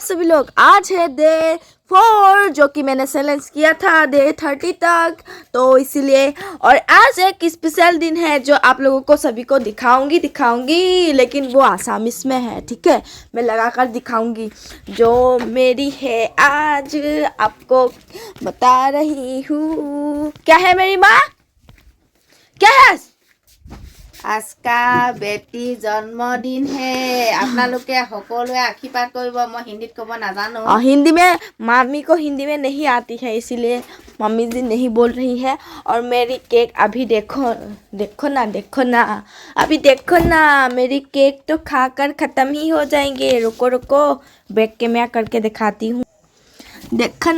सभी लोग। आज है डे 4 जो कि मैंने चैलेंज किया था डे 30 तक, तो इसीलिए और आज एक स्पेशल दिन है जो आप लोगों को सभी को दिखाऊंगी लेकिन वो आसामीस में है, ठीक है। मैं लगा कर दिखाऊंगी जो मेरी है आज आपको बता रही हूँ। क्या है मेरी माँ, क्या है? आज का बेटी जन्मदिन है। आपनालोके সকলোৱে आशीर्वाद কৰিব। मैं हिंदीत कब ना जानो। हिंदी में मामी को हिंदी में नहीं आती है, इसीलिए मम्मी जी नहीं बोल रही है। और मेरी केक अभी देखो ना अभी देखो ना, मेरी केक तो खाकर ख़त्म ही हो जाएंगे। रुको बैक कैमरा करके दिखाती हूँ। देखो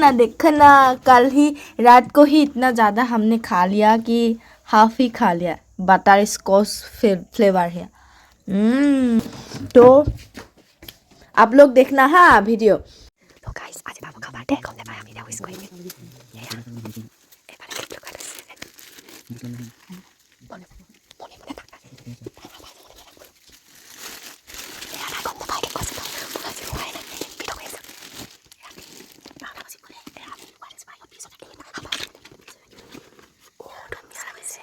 ना कल ही रात को ही इतना ज़्यादा हमने खा लिया कि हाफ ही खा लिया। बटर स्कॉच फ्लेवर है। तो आप लोग देखना हाँ वीडियो। तो गाइस आज बाबू का बर्थडे कौन ने पाया वीडियो इसको ये यार ए वाला क्लिप लगा दे बोले यार कौन ने पाया कैसे पूरा जी हुआ है ना वीडियो में यार ना मुझे बोले यार what is my piece of cake ओ तुम मिस कर से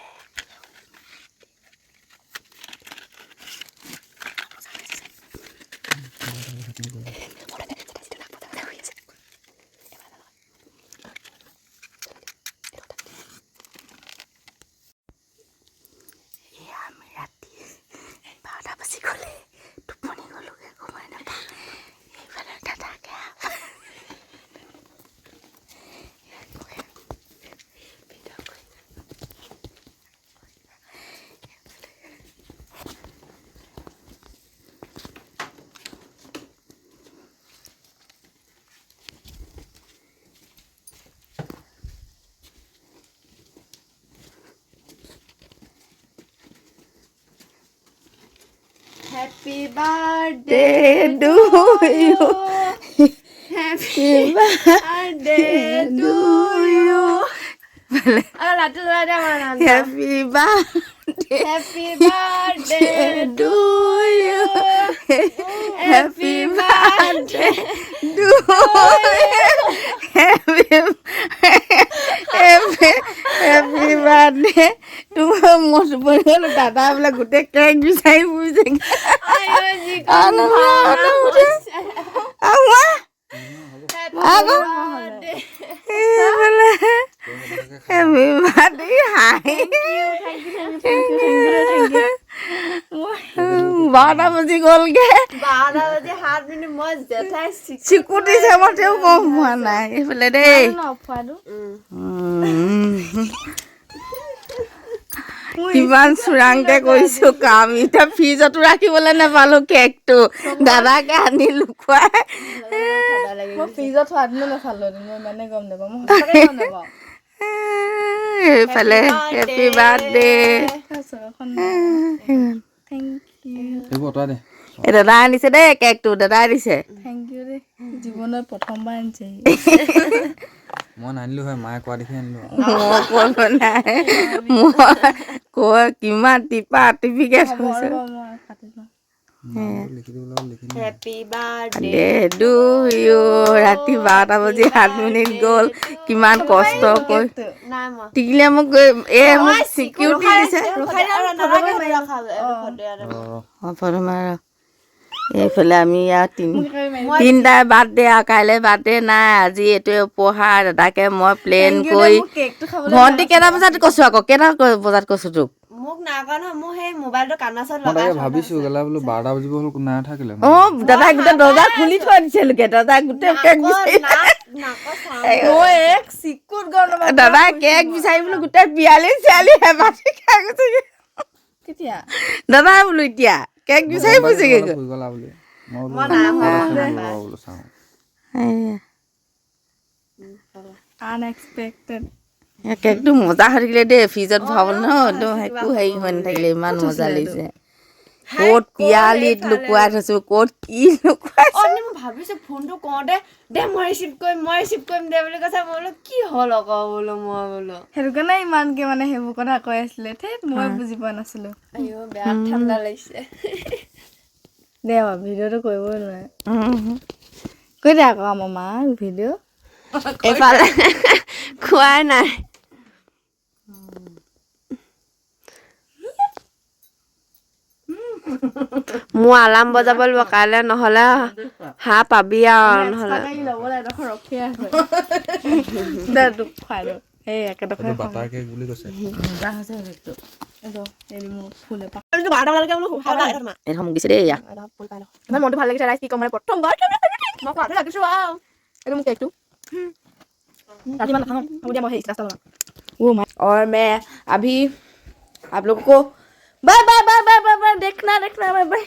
Happy birthday to you. Happy birthday to you. Happy birthday. Happy birthday to you. Happy birthday to you. Happy birthday. तुम्हें मोस्ट बोल दादा वाला गुटे केक भी सही पूछेंगे। आयो जी को मुझे आवा आगो बोले हैप्पी बर्थडे हाय बारह बजे गोल के 12 बजे हाथ में मस्त जथा सिकुटी से मते कम हुआ नहीं बोले दे কিমান চুৰাংকে কৈছো কাম এটা ফ্ৰিজত ৰাখিবলৈ নাপালো কেকটো দাদাকে আনি লুকুৱাই মই ফ্ৰিজত থোৱা দিন নাচালো মই মানে গম নাপাওঁ মই সঁচাকে গম নাপাওঁ এইফালে হেপী বাৰ্থডে থেংক ইউ এই বটা দে এই দাদা আনিছে দে কেকটো দাদা আনিছে থেংক ইউ দে জীৱনৰ প্ৰথমবাৰ আনিছে মই আনিলো হয় মায়ে কোৱা দেখি আনিলো মই নাই মই কোৱা কিমান টিপিকেট হৈছে হেপী বাৰ্থডে টু ইউ ৰাতি 12 বাজি 7 মিনিট গ'ল কিমান কষ্ট কৰি টিকলিয়ে মোক মোক সিকিউৰিটি দিছে এইফালে আমি তিনিটা বাৰ্থডে আৰু কাইলৈ বাৰ্থডে নাই আজি এইটোৱে উপহাৰ দাদাকে মই প্লেন কৰি ভণ্টি কেইটা বজাত কৈছো আকৌ কেইটা বজাত কৈছো তোক মোক নাগা ন মই সেই মোবাইলটো কাণাছত লগাই ভাবিছো গলা বোলো 12 বাজিব হল না থাকিলে অ দাদা গোটে দরজা খুলি থৈ দিছে লোকে দাদা গোটে কেক বিচাৰি ও এক সিকুট গন দাদা কেক বিচাৰি বোলো গোটে 42 হে বাটি খাই গৈছে কেতিয়া দাদা বোলো এতিয়া কেক বিচাৰি বুজি গলা বোলো মই না বোলো চাও আনএক্সপেক্টেড কেকটো মজা হৈ থাকিলে দেই ফ্ৰিজত ভৰাব ন একো হেৰি হৈ নাথাকিলে ইমান মজা লাগিছে ক'ত পিয়ালিত লুকুৱাই থৈছো ক'ত কি লুকুৱাই মই ভাবিছো ফোনটো কওঁতে দে মই ৰিচিভ কৰিম দে বুলি কৈছে মই বোলো কি হ'ল আকৌ বোলো মই বোলো সেইটো কাৰণে ইমানকে মানে সেইবোৰ কথা কৈ আছিলে ঠেত মই বুজি পোৱা নাছিলো আইও বেয়া ঠাণ্ডা লাগিছে দে ভিডিঅ'টো কৰিবই নোৱাৰে কৈ দে আকৌ আমাৰ মাৰ ভিডিঅ' এইফালে খোৱাই নাই মোৰ আলাৰ্ম বজাব লাগিব কাইলৈ নহ'লে হাঁহ পাবি আৰু নহ'লে ল'ব লাগে ৰখিয়ে আছে দে তোক খুৱাই দিওঁ এই একেডোখৰ বাটাৰ কেক বুলি কৈছে এইখন মোক দিছে দেই ইয়াক মনটো ভাল লাগিছে ৰাইজ কি ক'ম মানে প্ৰথমবাৰ মই খোৱাটো ৰাখিছোঁ আৰু এইটো মোক কেকটো रात में खाना अब दिया मैं रास्ता बना वो और मैं अभी आप लोगों को bye bye bye bye bye देखना बाय बाय